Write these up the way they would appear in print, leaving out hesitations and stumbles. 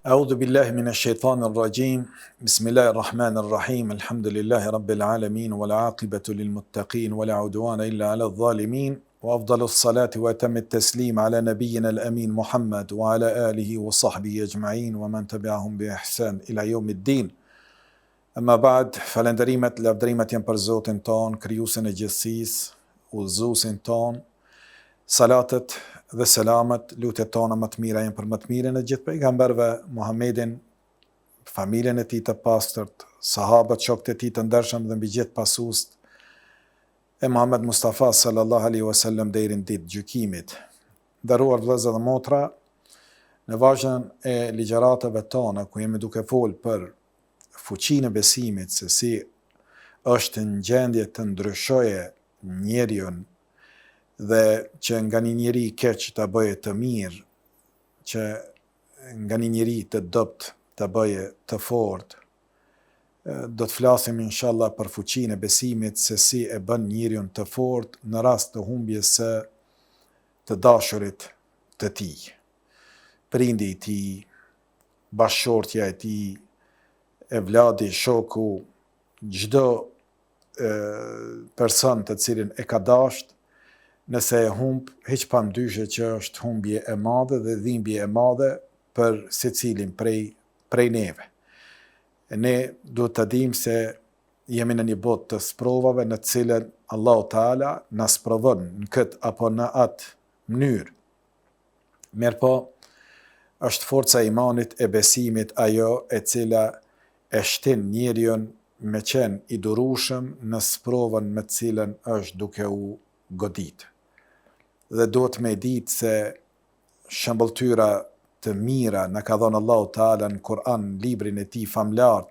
A'udhu billahi minash shaitanir rajim. Bismillahir rahim. Alhamdulillahi rabbil alamin wal aqibatu lil muttaqin wala udwana illa ala adh-dhalimin. Wa afdalus salati wa atammit taslim ala nabiyyina al-amin Muhammad wa ala alihi wa sahbihi ajma'in wa man tabi'ahum bi ihsan ila yawmiddin. Amma ba'd, falenderimet, lavdrimet janë për Zotin ton, krijuesin e gjithësisë, udhëzuesin ton. Salatet dhe selamet, lutjet tona më të mira janë për më të mirën e gjithë pejgamberëve, Muhammedin, familjen e tij të pastërt, sahabët, shokët e tij të ndershëm dhe mbi gjithë pasuesit e Muhammed Mustafa sallallahu alaihi wasallam deri në ditë gjykimit. Nderuar vëllezër dhe motra, në vazhdim e ligjëratave tona ku jemi duke folur për fuqinë e besimit, se si është në gjendje të ndryshojë njeriu dhe që nga një njeri keq të bëje të mirë, që nga një njeri të dopt të bëje të fortë. Do të flasim inshallah për fuqinë e besimit, se si e bën njeriun të fortë në rast të humbjes së të dashurit të tij. Prindi i tij, bashkëshortja e tij, e vladi, shoku, çdo person të cilin e ka dashur, nëse e humb, hiq pa ndyshe që është humbje e madhe dhe dhimbje e madhe për secilin prej neve. E ne duhet të dimë se jemi në një botë të sprovave në cilën Allahu Teala na sprovon në këtë apo në atë mënyrë. Mirpo, është forca e imanit e besimit ajo e cila e shtin njeriun me qenë i durueshëm në sprovën me cilën është duke u goditur. Dhe duhet me ditë se shëmbëltyra të mira në ka dhënë Allahu Teala në Kur'an, librin e tij famlar,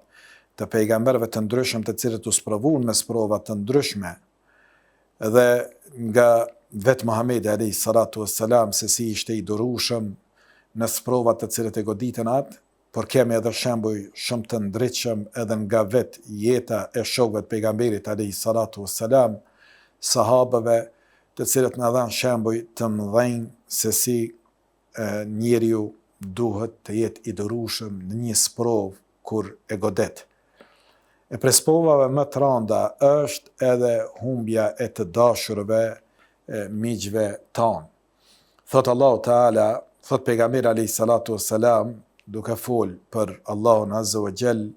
të pejgamberëve të ndryshëm të cilët u sprovuan me sprova të ndryshme, dhe nga vetë Muhamedi alayhi salatu wassalam se si ishte i durueshëm në sprovat të cilët e goditën atë, por kemi edhe shembuj shumë të ndritshëm edhe nga vetë jeta e shokëve të pejgamberit alayhi salatu wassalam, sahabëve, të cilët na dhanë shembuj të mëdhenj se si njeriu duhet të jetë i durueshëm në një sprovë kur e godet. E prej sprovave më të rënda është edhe humbja e të dashurve miqve tanë. Thot Allahu Teala, thot pejgamberi alayhi salatu wassalam, duke fol për Allahun azza wa jall,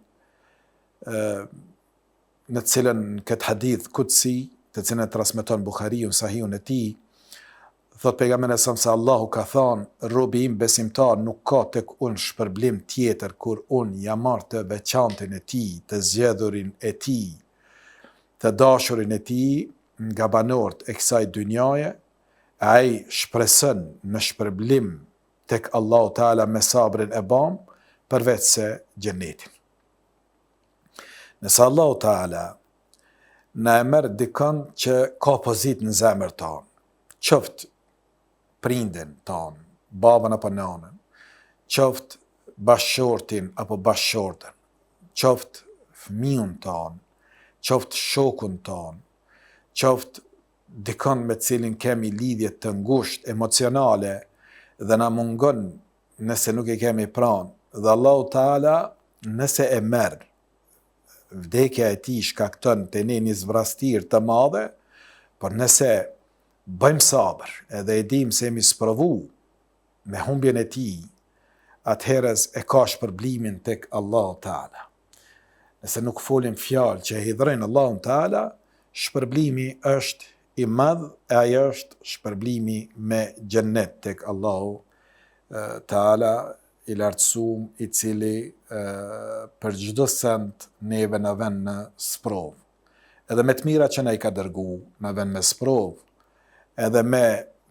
në cilën këtë hadith kutsi, të cilën e transmeton Buhariu sahihun e tij, thot pejgamberi se Allahu ka thënë, robi im besimtar nuk ka tek unë shpërblim tjetër kur unë ja marr të veçantin e tij, të zgjedhurin e tij, të dashurin e tij nga banorët e kësaj dynjaje, ai shpreson në shpërblim tek Allahu Teala me sabrin e bam, përveç se xhenetin. Nëse Allahu Teala na e merr dikon që ka pozit në zemër tonë, qoftë prindin tonë, babën apo nanën, qoftë bashkëshortin apo bashkëshortën, qoftë fëmijën tonë, qoftë shokun tonë, qoftë dikon me cilin kemi lidhje të ngushtë emocionale dhe na mungon nëse nuk e kemi pranë, dhe Allahu Teala nëse e merr, vdekja e tij shkakton te ne një zvrastir të madhe, por nëse bëjmë sabër edhe e dim se jemi sprovu me humbjen e tij, atëherës e ka shpërblimin tek Allahu Teala. Nëse nuk folim fjalë që hidhrojnë Allahun Teala, shpërblimi është i madh, e ai është shpërblimi me xhennet tek Allahu Teala i lartësuar, i cili për çdo send neve na vën në sprovë. Edhe me të mira që na i ka dërgu, na vën me sprovë, edhe me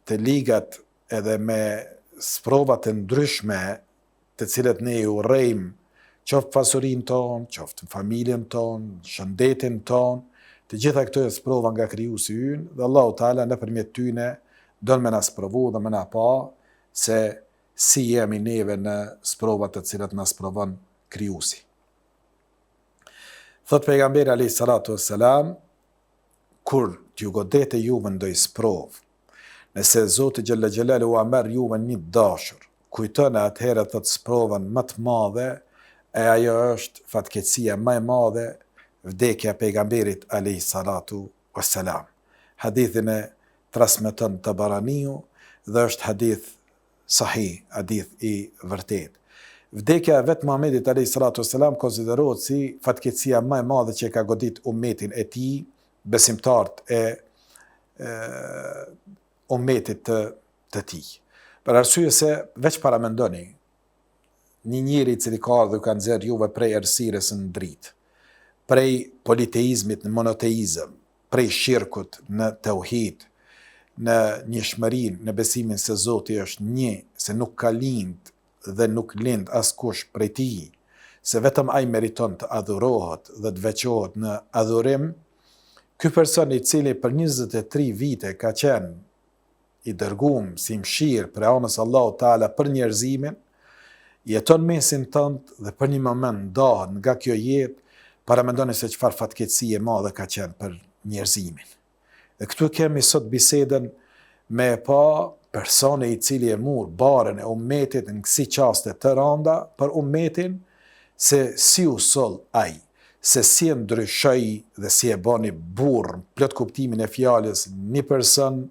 të ligat, edhe me sprovat të ndryshme, të cilët ne i urrejmë, qoftë pasurinë tonë, qoftë familjen tonë, shëndetin tonë, të gjitha këto janë sprova nga krijuesi ynë, dhe Allahu Teala nëpërmjet tyne don me na sprovu dhe me na pa se si jemi neve në sprovat të cilat na sprovon krijuesi. Thot pejgamberi alayhi salatu wassalam, kur t'ju godete juve ndoj sprovë, nëse Zoti xhalla xhelalu a merr juve një dashur, kujton atëherë të sprovën më të madhe, e ajo është fatkeqësia më e madhe, vdekja e pejgamberit alayhi salatu wassalam. Hadithin e transmeton Tabaraniu dhe është hadith sahih, hadith i vërtet. Vdekja e vetë Muhamedit alayhi salatu wassalam konsiderohet si fatkeqësia më e madhe që ka godit ummetin e tij, besimtarët e ummetit të tij. Për arsye se veç paramendoni një njeri i cili ka ardhur ka nxjerr juve prej errësirës në dritë, prej politeizmit në monoteizëm, prej shirkut në tauhid, në njëshmërinë, në besimin se Zoti është një, se nuk ka lind dhe nuk lind askush prej tij, se vetëm ai meriton të adhurohet dhe të veçohet në adhurim. Ky person i cili për 23 vite ka qenë i dërguar si mshirë për anës Allahu Teala për njerëzimin, jeton mesin tënd dhe për një moment ndahet nga kjo jetë, paramendoni se çfarë fatkeqësie e madhe ka qenë për njerëzimin. Dhe këtu kemi sot bisedën me pa personi i cili e mur barën e ummetit në kësi qaste të randa për ummetin, se si u soll ai, se si e ndryshoi dhe si e bani burr, plot kuptimin e fjalës, një person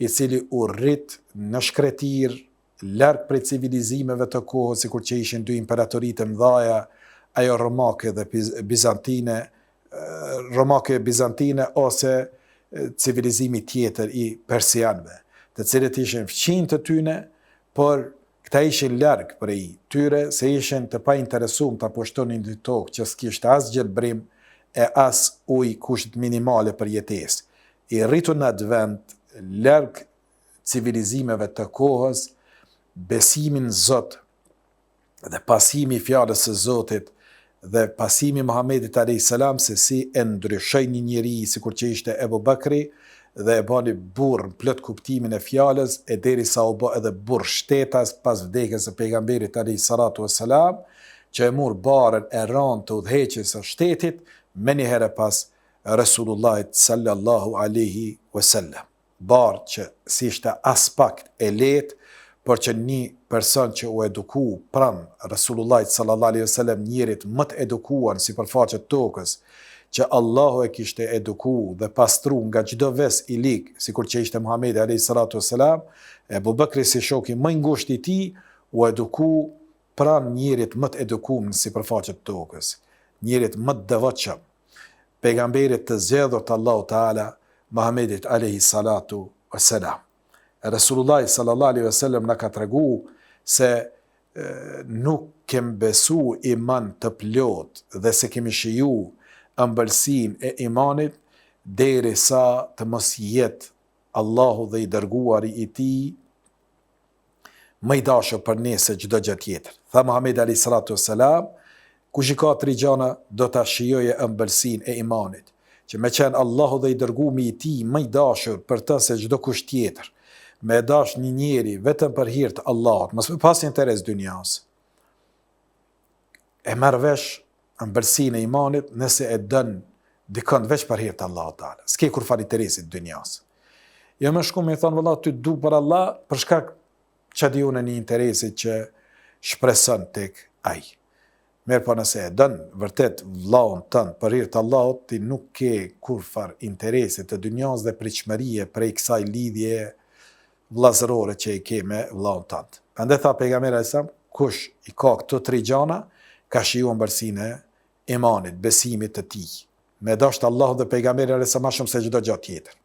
i cili u rrit në shkretir, larg prej civilizimeve të kohës, sikur që ishin dy imperatoritë mëdha, ajo romake dhe bizantine, ose civilizimi tjetër i persianëve, të cilët ishin fqinj të tyne, por këta ishin larg prej tyre, se ishin të pa interesuar të pushtonin një tokë që s'kishte as gjelbrim e as ujë kushtet minimale për jetesë. I rritur në atë vend, larg civilizimeve të kohës, besimin në Zot dhe pasimi i fjalës së Zotit dhe pasimi Muhamedit alayhis salam se si e ndryshoi një njeri sikur që ishte Ebu Bakri dhe e bani burr në plot kuptimin e fjalës, e derisa u bë edhe burr shtetas pas vdekjes së pejgamberit alayhis salatu wassalam, që e mur barën e rënd të udhëheqjes së shtetit me një herë pas Resulullahit sallallahu alaihi wasallam. Barë që si ishte aspakt e letë, por që një person që u eduku pranë Resulullahit sallallahu alaihi wasallam, njerit më të edukuar në sipërfaqe të tokës, që Allahu e kishte eduku dhe pastru nga çdo ves i lig, sikur që ishte Muhamedi alayhi salatu wassalam, Ebu Bekri si shoku më i ngushtë i tij u eduku pranë njerit më të edukuar në sipërfaqe të tokës, njerit më të devotshëm, pejgamberit të zgjedhur të Allahu Teala, Muhamedit alayhi salatu wassalam. Resulullah sallallahu alaihi wasallam na ka tregu se nuk kem besu iman të plot dhe se kemi shiju ëmbëlsinë e imanit derisa të mos jetë Allahu dhe i dërguari i tij më i dashur për ne se çdo gjë tjetër. Tha Muhamedi alayhi salatu wassalam, kush i ka 3 gjëra do ta shijojë ëmbëlsinë e imanit, që me qenë Allahu dhe i dërguari i tij më i dashur për të se çdo kush tjetër, me dash një njeri vetëm për hir të Allahut, mos me pas interes dynjas. E merr vesh ëmbëlsinë e imanit nëse e dën dikon veç për hir të Allahut Teala. S'ke kur fal interesit dynjas. Jo më shku me thonë valla ty du për Allah, për shkak që di unë një interesit që shpreson tek ai. Merë po nëse e dën vërtet vllaun tënd për hir të Allahut, ti nuk ke kur far interesit të dynjas dhe pritshmërie prej kësaj lidhje vllazërore që i ke me vllaun tënd. Prandaj tha pejgamberi sa kush i ka këto 3 gjëra, ka shiju ëmbëlsinë e imanit, besimit të tij, me dashur Allahu dhe pejgamberin sa më shumë se çdo gjë tjetër.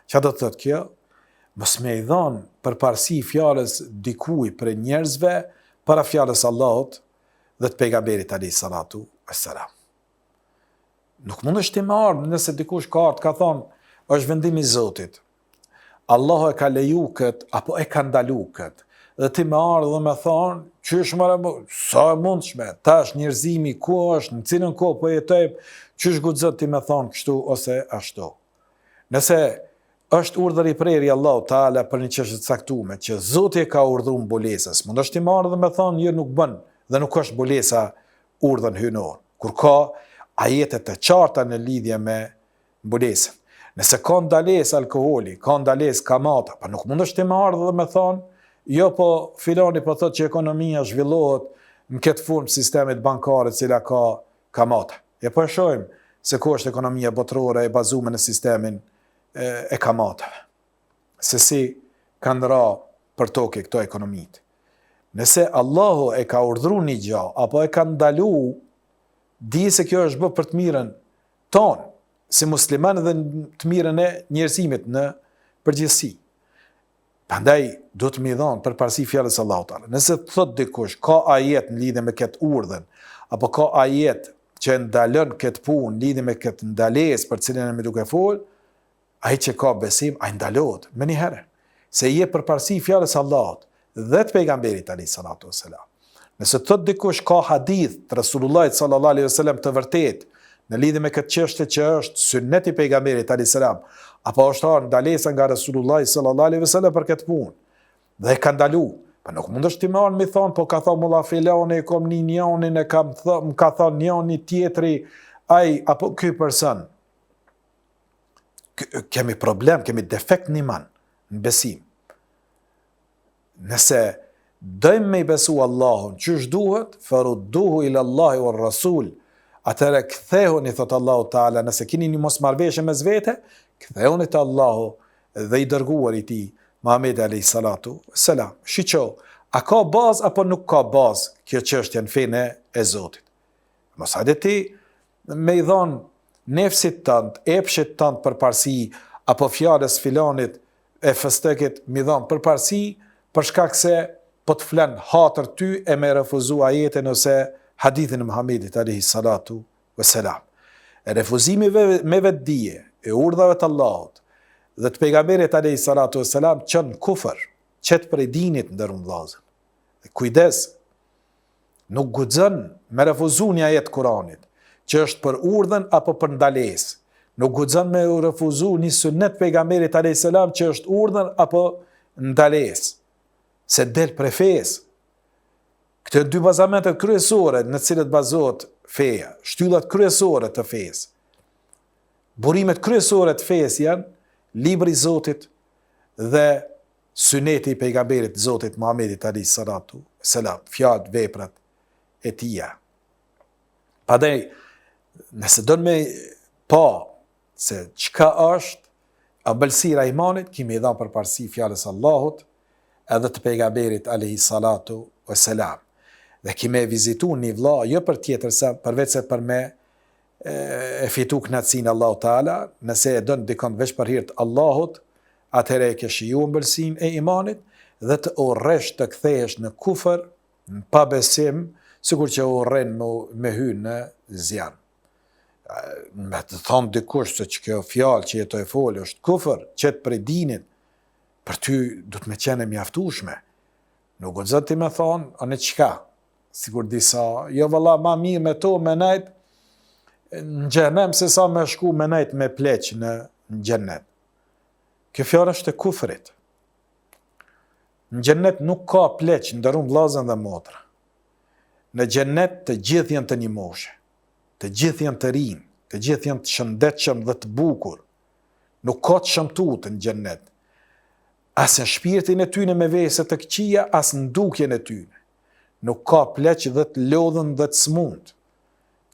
Çfarë do të thotë kjo? Mos me i dhon përparësi fjalës dikujt për njerëzve para fjalës Allahut dhe të pejgamberit alayhis salatu wassalam. Nuk mund është të marrë nëse dikush ka ardhur ka thonë është vendimi i Zotit. Allahu e ka leju këtë, apo e ka ndalu këtë, dhe ti me ardhë dhe me thonë, qysh më rëmë, sa e mundshme, tash njerëzimi ku është, në cilën kohë po jetojmë, qysh guxon ti me thonë kështu ose ashtu. Nëse është urdhër i prerë i Allahu Teala për një çështje të caktuar, që Zoti e ka urdhëruar mbulesës, mund është ti me ardhë dhe me thonë, jo nuk bën, dhe nuk është mbulesa urdhën hynor, kur ka ajete të qarta në lidhje me mbulesën. Nëse ka ndalesë alkoholi, ka ndalesë kamata, pa nuk mund është ti me ardhë dhe me thonë, Jo po filani po thotë që ekonomia zhvillohet në këtë formë sistemit bankare cila ka kamata. E po shohim se ku është ekonomia botërore e bazuar në sistemin e kamatave. Se si kanë ra për toke këto ekonomitë. Nëse Allahu e ka urdhru një gjë, apo e ka ndalu, di se kjo është bë për të mirën tonë, si musliman dhe të mirën e njerëzimit në përgjithësi. Prandaj do të më dhon përparësi fjalës së Allahut Teala. Nëse thot dikush ka ajet në lidhje me këtë urdhën, apo ka ajet që ndalon këtë punë në lidhje me këtë ndalesë për cilën më duke fol, ai që ka besim, ai ndalohet më një herë. Se je përparësi fjalës së Allahut dhe të pejgamberit alayhi salatu wassalam. Nëse thot dikush ka hadith të Rasulullahit sallallahu alaihi wasallam të vërtet në lidhje me këtë çështje që është sunneti pejgamberit alayhi salam, apo është ndalesa nga Rasulullahi sallallahu alaihi wasallam për këtë punë, dhe e ka ndalu, po nuk mund është ti më thonë, po ka thonë mulla filani, kom një njonin, më ka thonë njoni tjetri, ai apo ky person. Kemi problem, kemi defekt në iman, në besim. Nëse dojmë me i besu Allahun, qysh duhet, farudduhu ila Allahi wa Rasul, atëre kthehuni, thot Allahu Ta'ala, nëse kini një mosmarrveshje mes vete, kthehuni të Allahu dhe i dërguar i ti, Muhamedi alayhi salatu selam. Shiqo, a ka bazë apo nuk ka bazë kjo çështje në fenë e Zotit? Mos hajde ti me i dhon nefsit tënd, epshit tënd përparësi, apo fjalës filanit e fëstëkit mi dhon përparësi, për shkak se po të flen hatër ty e me refuzu ajetin ose hadithin e Muhamedit alayhi salatu wassalam. Refuzimi me vetdije e urdhave të Allahut dhe të pejgamberit alayhi salatu wassalam çon kufër, çet prej dinit ndërm vllazën. Kujdes, nuk guxon me refuzu një ajet Kuranit, që është për urdhën apo për ndalesë. Nuk guxon me refuzu një sunnet pejgamberit alayhi salam që është urdhën apo ndalesë. Se del prej fesë. Këto dy bazamentet kryesore në të cilët bazohet feja, shtyllat kryesore të fesë. Burimet kryesore të fesë janë libri i Zotit dhe suneti i pejgamberit Zotit Muhamedit alayhi salatu selam, fjalët, veprat e tija. Pastaj, nëse do me pa se çka është ëmbëlsira e imanit, kimi i dha përparësi fjalës Allahut edhe të pejgamberit alayhi salatu wassalam. Dhe kime vizitu një vlla, jo për tjetër se përveç se për me e fitu knatësinë Allahu Teala, nëse e dënë dikon veç për hir të Allahut, atëherë e ke shiju ëmbëlsinë e imanit dhe të urresh të kthehesh në kufër, në pabesim, sikur që urren me hyrë në zjarr. Me të thonë dikush se që kjo fjalë që jetoj folë është kufër, qetë për dinit, për ty du të me qene mjaftueshme. Nuk o zëti me thonë, anë qka? Sigur disa, jo valla ma mirë me to me najt në xhenem se sa me shku me najt me pleq në xhenet. Kjo fjalë është e kufrit. Në xhenet nuk ka pleq, ndërrum vllazën dhe motra. Në xhenet të gjithë janë të një moshe, të gjithë janë të rinj, të gjithë janë të shëndetshëm dhe të bukur. Nuk ka të shëmtuar në xhenet. As në shpirtin e tyne me vese të këqija, as në dukjen e tyne. Nuk ka pleq dhe të lodhën dhe të smund,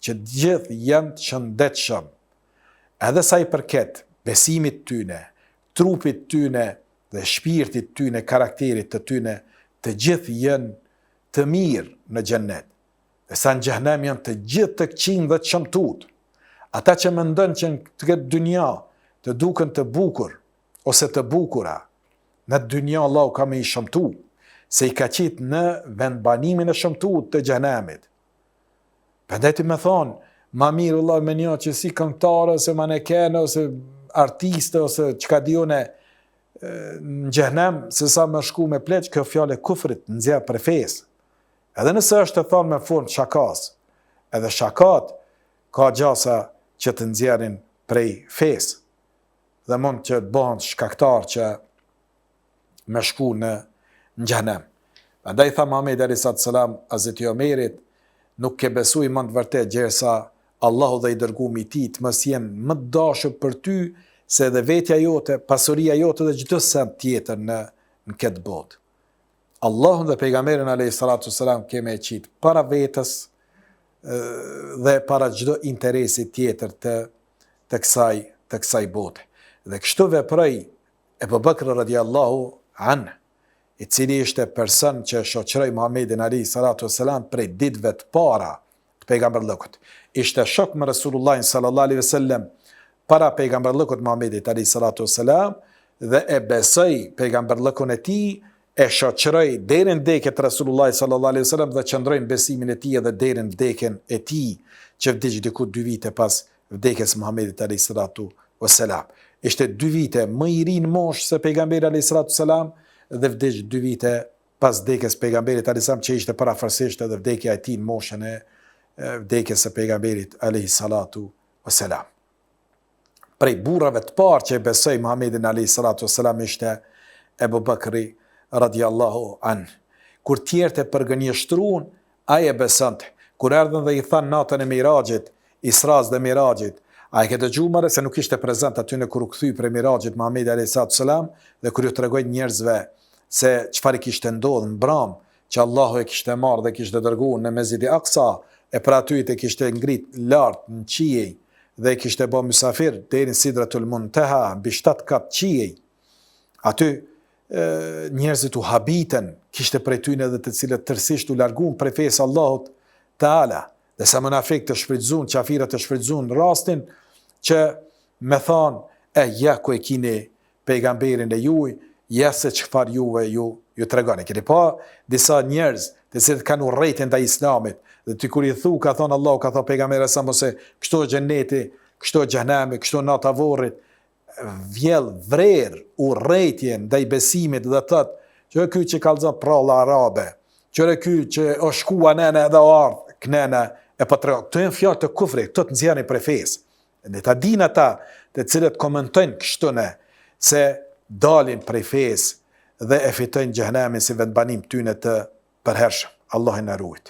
që gjithë janë të shëndetshëm. Edhe sa i përket besimit tyne, trupit tyne dhe shpirtit tyne, karakterit të tyne, të gjithë janë të mirë në xhenet. Dhe sa në xhenem janë të gjithë të këqijnë dhe të shëmtuar. Ata që mendojnë që në këtë dynja të duken të bukur ose të bukura, në dynja Allahu ka me i shëmtu, se i ka qitë në vendbanimin e shëmtu të xhenemit. Përndeti me thonë, ma mirë Allah me një që si këngëtare, ose manekene, ose artiste, ose qka dione në xhenem, se sa me shku me pleq, kjo fjale kufrit në zjerë për fesë. Edhe nëse është të thonë me formë shakas, edhe shakat ka gjasa që të nxjerrin prej fesë, dhe mund që të bëhen shkaktar që me shku në xhenem. Andaj tha Muhamedi alayhi salam Hazreti Omerit, nuk ke besu i mund vërtet gjersa Allahu dhe i dërgumi i tij të mos jenë më të dashur për ty se edhe vetja jote, pasuria jote dhe çdo send tjetër në këtë botë. Allahun dhe pejgamberin a.s. keme e qitë para vetës dhe para çdo interesi tjetër të kësaj bote. Dhe kështu veproi Ebu Bekr radiallahu anhu, i cili ishte person që shoqëroi Muhammedin a.s. prej ditëve të para të pejgamberllëkut. Ishte shok me Resulullahin sallallahu alaihi wasallam para pejgamberllëkut Muhammedit a.s. dhe e besoi pejgamberllëkun e tij, e shoqëroi deri në vdekjen e Resulullahit sallallahu alaihi wasallam dhe qëndroi në besimin e tij edhe deri në vdekjen e tij, që vdiq diku 2 vite pas vdekjes së Muhammedit alayhi salatu wassalam. Ishte 2 vite më i ri në moshë se pejgamberi alayhi salatu wassalam dhe vdiq 2 vite pas vdekjes së pejgamberit alayhi salam, që ishte parafërsisht edhe vdekja e tij në moshën e vdekjes së pejgamberit alayhi salatu wassalam. Prej burrave të parë që besoi Muhammedin alayhi salatu wassalam ishte Ebu Bekri radiallahu anhu. Kur tjerët e përgënjeshtruan, ai e besonte. Kur erdhën dhe i thanë natën e Mirajit, Isras dhe Mirajit, ai ke dëgjuar se nuk ishte prezant aty në kur u kthye prej Mirajit Muhamedi alayhi salam, dhe kur ju tregoi njerëzve se çfarë kishte ndodhur në Bram, që Allahu e kishte marrë dhe kishte dërguar në Mesjid e Aqsa, e për aty e kishte ngrit lart në qiej dhe e kishte bë mysafir deri në Sidratul Muntaha, mbi 7 kat qiej. Aty njerëzit u habiten, kishte prej tyne edhe të cilët tërësisht u larguan prej fesë Allahut Taala, dhe sa munafik të shfrytzuan, qafira të shfrytzuan rastin që me thonë, ja ku e kini pejgamberin e juj, ja se çfarë juve ju tregoni. Keni pa disa njerëz të cilët kanë urrëtin ndaj Islamit, dhe ti kur i thu, ka thonë Allahu, ka thonë pejgamberi sa mos e kështu xheneti, kështu xhenami, kështu nata vorrit, vjell vrer urrëtje ndaj besimit dhe thot që ky që kallzon pralla arabe, që ky që o shkua nëna edhe ardh knena e patriot. Këto janë fjalë të kufrit, këto të nxjerrin prej fesë. Ne ta dinë ata të cilët komentojnë kështu ne se dalin prej fesë dhe e fitojnë xhenemin si vendbanim tyne të përhershëm. Allah i na ruajt.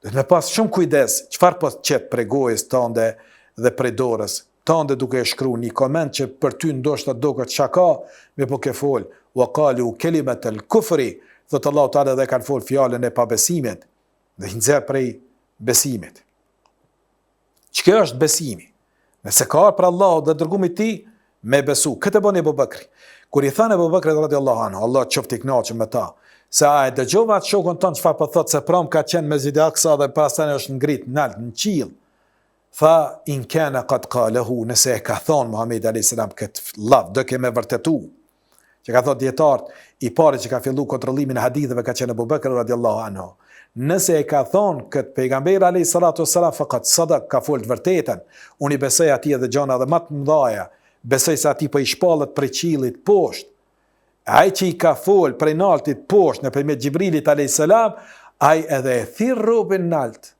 Dhe me pas shumë kujdes çfarë po qet prej gojës tënde dhe prej dorës tënde duke e shkruar një koment që për ty ndoshta doket shaka, me po ke fol wa qalu kalimat al-kufri, thot Allahu Taala dhe kanë fol fjalën e pabesimit dhe i nxjerr prej besimit. Çka është besimi? Nëse ka për Allahu dhe dërgumit i tij, me besu. Këtë bën Ebu Bekri. Kur i thanë Ebu Bekri radiallahu anhu, Allah qoftë i kënaqur me ta, se ai dëgjova atë shokun ton çfarë po thot se prom ka qenë Mesjid e Aqsa dhe pastaj është ngrit nalt në qiell. Tha, in kana qad qalahu, nëse e ka thonë Muhamedi alayhis salam këtë llav, do kemë vërtetu. Që ka thotë dietar, i pari që ka filluar kontrollimin e haditheve ka qenë Abu Bekr radiallahu anhu. Nëse e ka thonë këtë pejgamber alayhis salatu wassalam, faqat sadaq, ka folë të vërtetën. Unë i besoj atij edhe gjona dhe më të mëdha. Besoj se atij po i shpallet prej qiellit poshtë. Ai që i ka folë prej naltit poshtë nëpërmjet Xhibrilit alayhis salam, ai edhe e thirr robën nalt.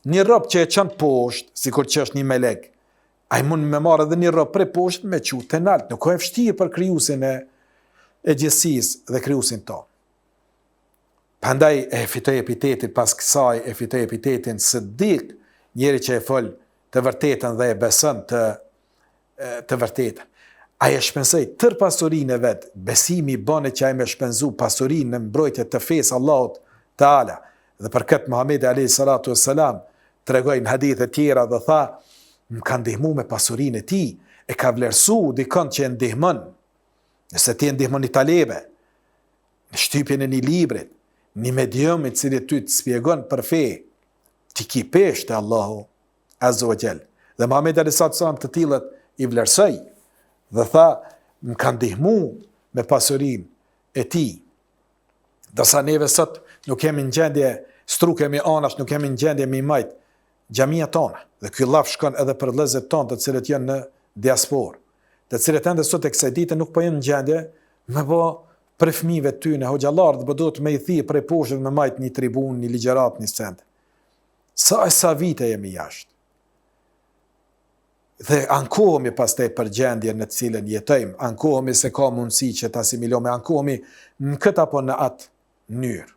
Një rob që e çon poshtë, sikur që është një melek, ai mund me marrë edhe një rob prej poshtë me çu te nalt. Nuk ka e vështirë për krijuesin e gjithësisë dhe krijuesin tonë. Prandaj e fitoi epitetin, pas kësaj e fitoi epitetin Siddiq, njeri që e fol të vërtetën dhe e beson të vërtetën. Ai e shpenzoi tër pasurinë e vet, besimi bën që ai më shpenzu pasurinë në mbrojtje të fesë Allahut Taala. Dhe për këtë Muhamedi alayhi salatu wassalam tregoi në hadithe tjera dhe tha, më ka ndihmu me pasurinë e tij, e ka vlerësu dikon që e ndihmon. Nëse ti e ndihmon një talebe, në shtypjen e një librit, një medium i cili ty të spjegon për fe, ti ki peshë të Allahu Azza wa Jall. Dhe Muhamedi alayhi salatu wassalam të tillët i vlerësoi dhe tha, më ka ndihmu me pasurinë e tij. Dërsa neve sot nuk kemi në gjendje, kemi anash, nuk kemi në gjendje me i majt xhamia tona. Dhe ky llaf shkon edhe për vëllezërit tonë të cilët janë në diasporë, të cilët ende sot e kësaj dite nuk po janë në gjendje me bë për fëmijëve ty në hoxhallar, dhe do të me i thirrë prej poshtë me majt një tribun, një ligjërat, një send. Sa vite jemi jashtë. Dhe ankohemi pastaj për gjendjen në të cilën jetojmë, ankohemi se ka mundësi që ta asimilojmë, ankohemi në këtë apo në atë mënyrë.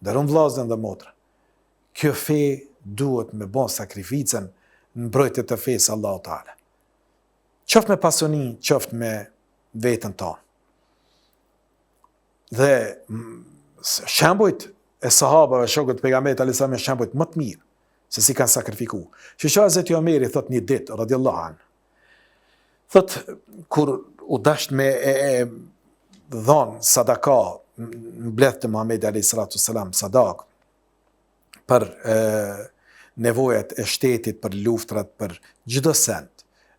Dërun vllazën dhe motra, kjo fe duhet me bon sakrificën në mbrojtje të fesë Allahu Taala. Qoftë me pasuni, qoftë me vetën tonë. Dhe shembujt e sahabëve, shokët pejgamberit alayhis salam, shembujt më të mirë se si kanë sakrifikuar. Shësha Hazreti Omeri thot një ditë, radiallahu anhu, thot kur u dasht me dhon sadaka, mbledh të Muhamedi alayhis salatu wassalam sadak për nevojat e shtetit, për luftrat, për çdo send,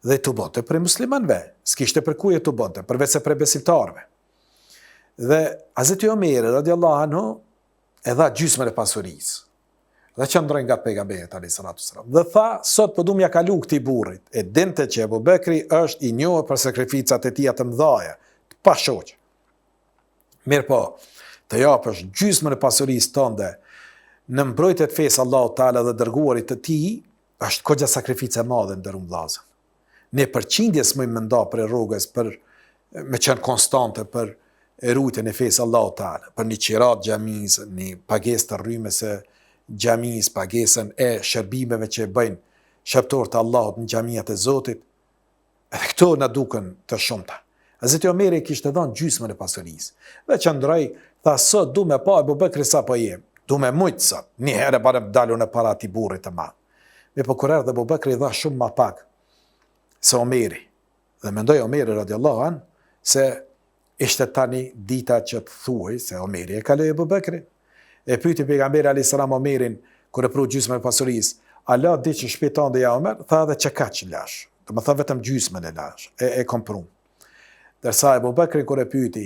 dhe të bonte për muslimanëve, s'kishte për kuje të bonte, përveç se për besimtarëve. Dhe Hazreti Omeri radiallahu anhu e dha gjysmën e pasurisë. Dhe qëndroi nga pejgamberi alayhis salatu wassalam. Dhe tha, sot po du m'ja kalu këtij burrit. E dinte që Abu Bekri është i njohur për sakrificat e tija të mëdhaja, të pashoqe. Mirë po, të japësh gjysmën e pasurisë tënde në mbrojtje të fesë Allahu Teala dhe dërguarit të tij, është kogja sakrificë e madhe nderuar vëllezër. Ne përqindjes më mendo për rrugës, për me qenë konstante për rrugën e fesë Allahu Teala, për një qirat xhamisë, një pagesë të rrymës së xhamisë, pagesën e shërbimeve që bëjnë shërptorët e Allahut në xhamiat e Zotit. Edhe këto na duken të shumta. Hazreti Omeri kishte dhënë gjysmën e pasurisë. Dhe qëndroi, tha, sot du me pa Abu Bekri sa po jem. Du me mujt sot. Një herë bare dalun e para ati burrit të madh. Me po kur erdhi Abu Bekri dha shumë më pak se Omeri. Dhe mendoi Omeri radiallahu an se ishte tani dita që të thuaj se Omeri e kaloi Abu Bekri. E pyeti pejgamberi alayhis salam Omerin kur e pru gjysmën e pasurisë, a la di që shpjeton dhe ja Omer? Tha edhe që ka që lash. Do më tha vetëm gjysmën e lash, e komprum. Dërsa Abu Bekri kur e pyeti,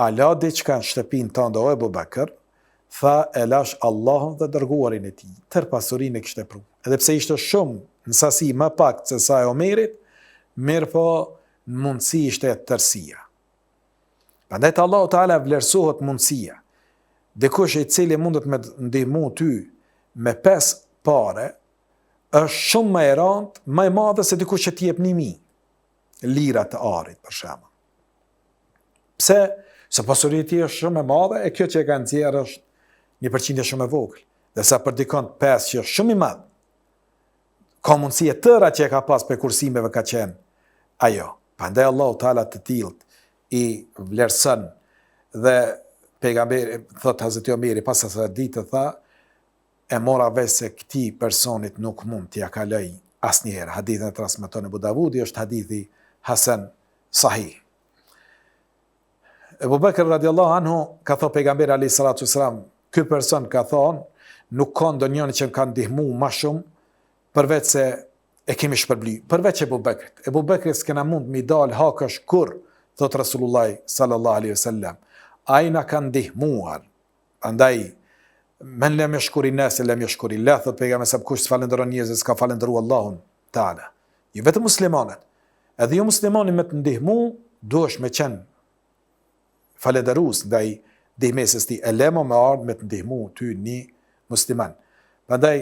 a la di që ka në shtëpinë tënde o Abu Bekr? Tha e lash Allahun dhe dërguarin e tij. Tër pasurinë e kishte pru. Edhe pse ishte shumë në sasi më pak se sa e Omerit, mirë po në mundësi ishte tërësia. Prandaj Allahu Teala vlerësohet mundësia. Dikush i cili mundet me ndihmu ty me 5 pare, është shumë më e rëndë, më e madhe se dikush që t'i jep 1000 lira të arit, për shembull. Pse? Se pasuria e tij është shumë e madhe, e kjo që e ka nxjerrë është një përqindje shumë e vogël. Dhe sa për dikon 5 që është shumë i madh, ka mundësi e tëra që e ka pas për kursimeve ka qenë ajo. Prandaj Allahu Teala të tillë i vlerëson. Dhe pejgamberi, thot Hazreti Omeri, pas asaj dite tha, e mora vesh se këtij personit nuk mund t'ia kaloj asnjëherë. Hadithin e transmeton Abu Davudi është hadithi hasan sahih. Abu Bekr radiallahu anhu ka thënë pejgamberi alayhis salatu wassalam, ky person ka thonë, nuk ka ndonjëri që kanë ndihmu më shumë përveç se e kemi shpërbly. Përveç Abu Bekrit. Abu Bekri s'kena mund mi dal hakësh kur, thot Rasulullah sallallahu alaihi wasallam. Ai na kanë ndihmuar. Andaj men lem yashkuri nas lem yashkuri Allah, thot pejgamberi sa kush falënderon njerëzit s'ka falëndëruar Allahun Taala. Jo vetëm muslimanët. Edhe jo muslimani me të ndihmu, duhesh me qenë falënderues ndaj ndihmesës ti. E lemo me ardh me të ndihmu ty një musliman. Prandaj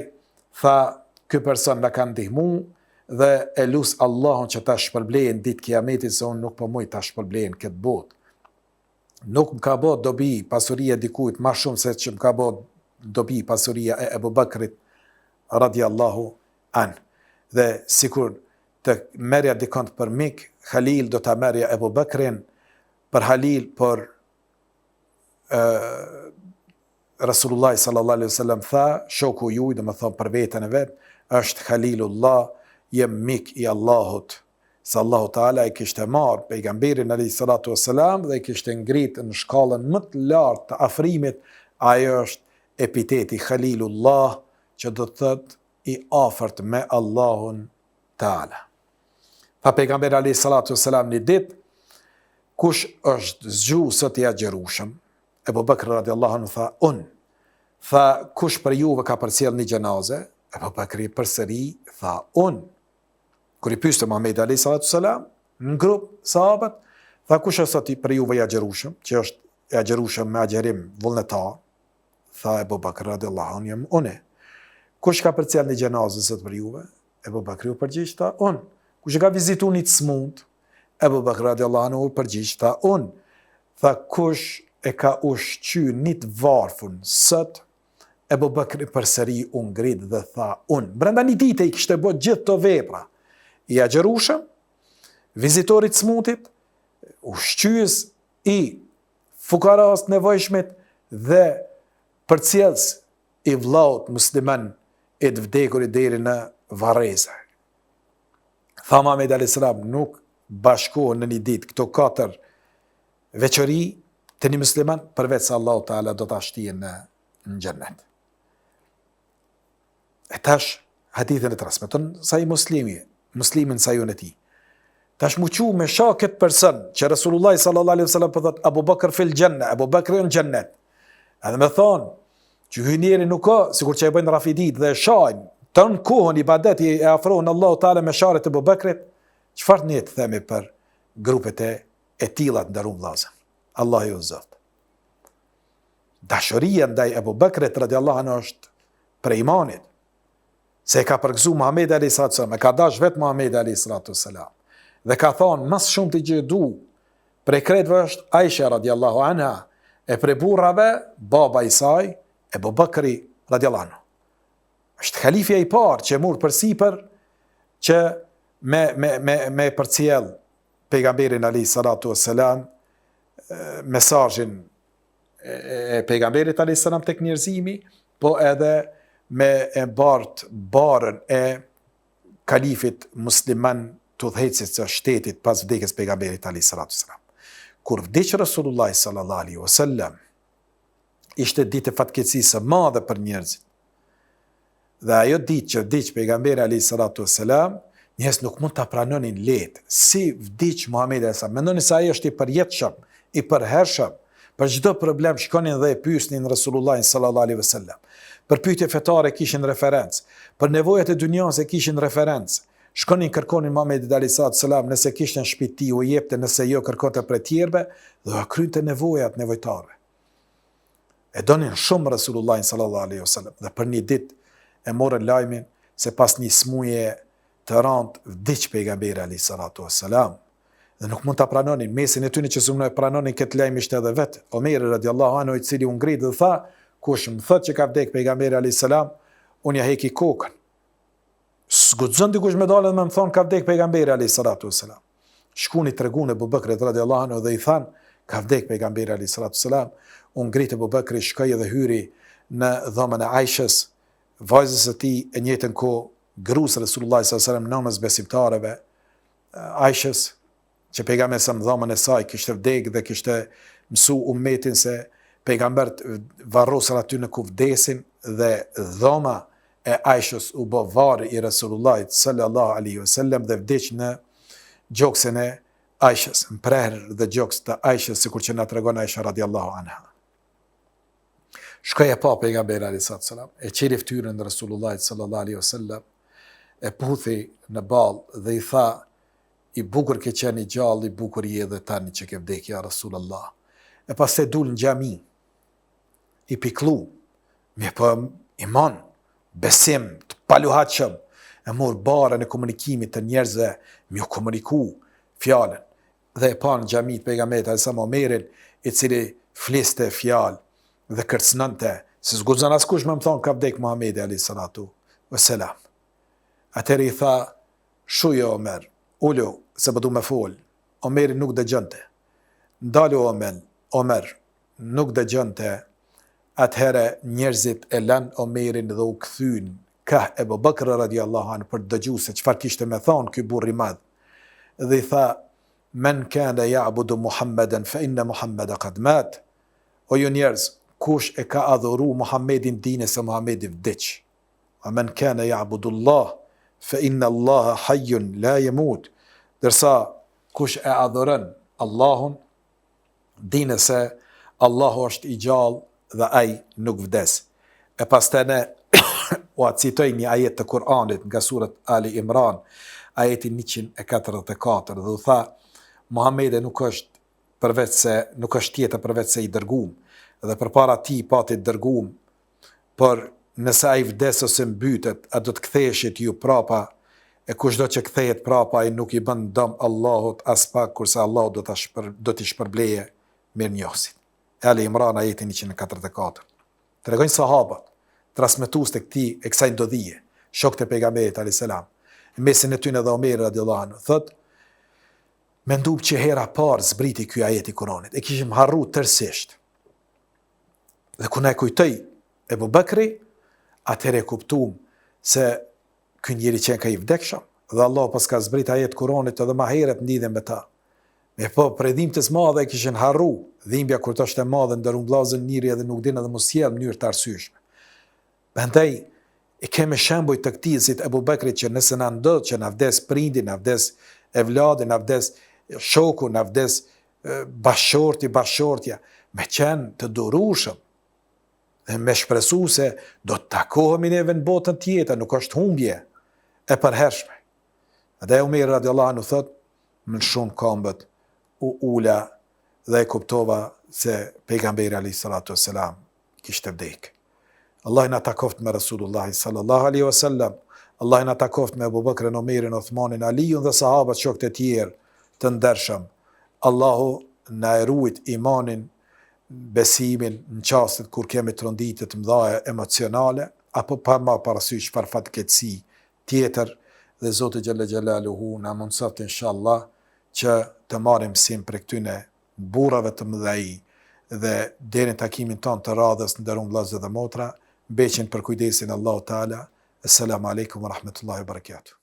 tha ky person na kanë ndihmu dhe e lut Allahun që ta shpërblejnë ditë kiametit, se unë nuk po muj ta shpërblejnë këtë botë. Nuk më ka bë dobi pasuria dikujt ma shumë se që më ka bë dobi pasuria e Abu Bekrit radiallahu an. Dhe sikur të merja dikont për mik, Halil do të merja Abu Bekrin, për Halil, për Rasulullah sallallahu alaihi wasallam tha, shoku juj, dhe më thonë për vetën e vetë, është Halilullah, jem mik i Allahut. Se Allahu Teala i kishte marrë pejgamberin alayhis salatu wassalam dhe i kishte ngritë në shkallën më të lartë të afrimit, ajo është epiteti Khalilullah, që do të thotë i afërt me Allahun Teala. Tha pejgamberi alayhis salatu wassalam një ditë, kush është zgjuar sot i agjerueshëm? Abu Bekr radiallahu anhu tha, unë. Tha, kush për juve ka përcjell një xhenaze? Abu Bekri përsëri tha, unë. Kur i pyeste Muhamedi alayhis salatu wassalam në grup sahabët, tha kush është sot për juve i agjerueshëm, që është i agjerueshëm me agjerim vullnetar? Tha Abu Bakr radiallahu anhu, jam unë. Kush ka përcjell një xhenazë sot për juve? Abu Bakri u përgjigj tha, unë. Kush ka vizituar një të smund? Abu Bakr radiallahu anhu u përgjigj tha, unë. Tha kush e ka ushqyer një të varfër sot? Abu Bakri përsëri u ngrit dhe tha, unë. Brenda një dite i kishte bërë gjithë to vepra. I agjerueshëm, vizitorit smutit, ushqyes i fukaras të nevojshmit dhe përcjellës i vllaut musliman e të vdekurit deri në varreze. Tha Muhamedi alayhis salam, nuk bashkohen në një ditë këto 4 veçori të një musliman përveç se Allahu Teala do ta shtijë në xhennet. E tash hadithin e transmeton sa i muslimin sa ju në ti. Tash mu qu me sha këtë person që Rasulullah sallallahu alaihi wasallam po thot Abu Bakr fil janna, Abu Bakr në xhennet. Edhe me thonë që hyjeri nuk ka, sikur që e bëjnë rafidit dhe shajnë, të në kohën ibadet i afrohen Allahu Teala me sharet e Abu Bakrit, çfarë ne të themi për grupet e tilla të nderuar vëllezër? Allah ju zot. Dashuria ndaj Abu Bakrit radiallahu anhu është për imanit. Se e ka përgëzu Muhamedi alayhis salam, e ka dash vetë Muhamedi alayhis salam. Dhe ka thonë, mas shumë të gjë du, prej kretëve është Aisha radiallahu anha, e prej burrave, baba i saj, Abu Bakri radiallahu anhu. Është khalifja i parë që murë për sipër, që me përcjell pejgamberin alayhis salam, mesazhin e pejgamberit alayhis salam tek njerëzimi, po edhe me e barën e kalifit musliman të udhëhecit të shtetit pas vdekjes pejgamberit alayhis salam. Kur vdiq Rasulullah sallallahu alaihi wasallam, ishte ditë e fatkeqësisë së madhe për njerëzit. Dhe ajo ditë që vdiq pejgamberi alayhis salam, njerëzit nuk mund ta pranonin lehtë. Si vdiq Muhamedi alayhis salam? Mendoni se ai është i përjetshëm, i përhershëm. Për çdo problem shkonin dhe e pyesnin Rasulullahin sallallahu alaihi wasallam. Për pyetje fetare kishin referencë, për nevojat e dunjas e kishin referencë. Shkonin kërkonin Muhamedit alayhis salam, nëse kishte në shtëpi u jepte, nëse jo kërkonte prej tjerëve dhe u krynte nevojat nevojtarëve. E donin shumë Rasulullahin sallallahu alaihi wasallam dhe për një ditë e morën lajmin se pas një smuje të rëndë vdiq pejgamberi alayhis salam. Dhe nuk mund ta pranonin, mesin e tyre që s'u pranonin këtë lajm ishte edhe vetë Omeri radiallahu anhu, i cili u ngrit dhe tha, kush më thot që ka vdek pejgamberi alayhis salam, unë ja heki kokën. S'guxon dikush me dalë dhe me më thonë ka vdek pejgamberi alayhis salam. Shkuni tregun e Abu Bakrit radiallahu anhu dhe i than, ka vdek pejgamberi alayhis salam. U ngrit Abu Bakri, shkoi dhe hyri në dhomën e Aishës, vajzës së tij e njëjtën kohë, gruas Rasulullah sallallahu alaihi wasallam, nënës besimtarëve, Aishës, që pejgamberi sa në dhomën e saj kishte vdek dhe kishte mësu ummetin se pejgambert varrosën aty në ku vdesin dhe dhoma e Aishës u bë varri i Rasulullahit sallallahu alaihi wasallam dhe vdiq në gjoksin e Aishës, në prerë dhe gjoks të Aishës, sikur që na tregon Aisha radiallahu anha. Shkoi e pa pejgamberi alayhis salam, e qeli fytyrën e Rasulullahit sallallahu alaihi wasallam, e puthi në ballë dhe i tha, i bukur ke qenë i gjallë, i bukur je edhe tani që ke vdek ja Rasulullah. E pas se dul në xhami, i piklu, me po iman, besim, të paluhatshëm, e mor barën e komunikimit të njerëzve, me u komuniku fjalën. Dhe e pa në xhami të pejgamberit alayhis salam Omerin, i cili fliste fjalë dhe kërcënonte, se s'guxon askush më thon ka vdek Muhamedi alayhis salatu wassalam. Atëri i tha, shujo Omer, ullu, se përdu me fol. Omeri nuk dëgjante. Ndalu Omer nuk dëgjante. Atëhere njerëzit e lanë Omerin dhe u kthyn ka Abu Bakr radiallahu anhu për dëgju se çfarë kishte me thonë ky burr i madh. Dhe i tha, men kana ya'budu Muhammeden fa inna Muhammeda qad mat. O ju njerëz, kush e ka adhuru Muhammedin dine se Muhammedi vdiq. A men kana ya'budu Allah fa inna Allah hayyun la yamut. Dërsa kush e adhuron Allahun, dine se Allahu është i gjallë dhe ai nuk vdes. E pastaj ne u citoj një ajet të Kur'anit nga surat Ali Imran, ajetin 144 dhe u tha, Muhamedi nuk është tjetër përveç se i dërguar, dhe përpara tij pati dërguar, por nëse ai vdes ose mbytet, a do të ktheheshit ju prapa? E kushdo që kthehet prapa, ai nuk i bën dëm Allahut as pak, kurse Allahu do t'i shpërbleje mirënjohësit. Ali Imran ajetin 144. Tregojnë sahabët, transmetues të kësaj ndodhije, shokët e pejgamberit alayhis salam. Mesin e tyre dhe Omeri radiallahu anhu, thot, Mendub që hera parë zbriti ky ajet i Kuranit, e kishim harru tërësisht. Dhe kur na kujtoi Ebu Bekri, atëherë e kuptuam se ky njeri që ka i vdekshëm, dhe Allah pas ka zbrit ajet Kuranit edhe ma heret ndidhen me ta. Me po, për dhimbjes madhe e kishin harru, dhimbja kur të është e madhe ndërun vllazën njëri edhe nuk din edhe mos sjell mënyrë të arsyeshme. Prandaj e kemi shembuj të këtij si Ebu Bekrit që nëse na ndodh që na vdes prindi, na vdes evladi, na vdes shoku, na vdes bashortja, me qenë të durueshëm dhe me shpresu se do të takohemi neve në botën tjetër, nuk është humbje e përhershme. Edhe Umeri radiallahu anhu thot, më shumë kombët u ula dhe e kuptova se pejgamberi alayhi salatu wassalam kishte vdek. Allah na takoft me Rasulullah sallallahu alaihi wasallam, Allah na takoft me Abu Bakrin, Omerin, Uthmanin, Aliun dhe sahabët shokët e tjerë të ndershëm. Allahu na e ruajt imanin, besimin në çastet kur kemi tronditje të mëdha emocionale apo pa ma parasysh çfarë fatkeqësi tjetër, dhe Zoti xhalla xhelaluhu na mundsoft inshallah që të marrim sim për këtyne burrave të mëdhej dhe deri në takimin ton të radhës nderuar vëllezër dhe motra, beqen për kujdesin Allahu Teala. Assalamu alaikum wa rahmatullahi wa barakatuh.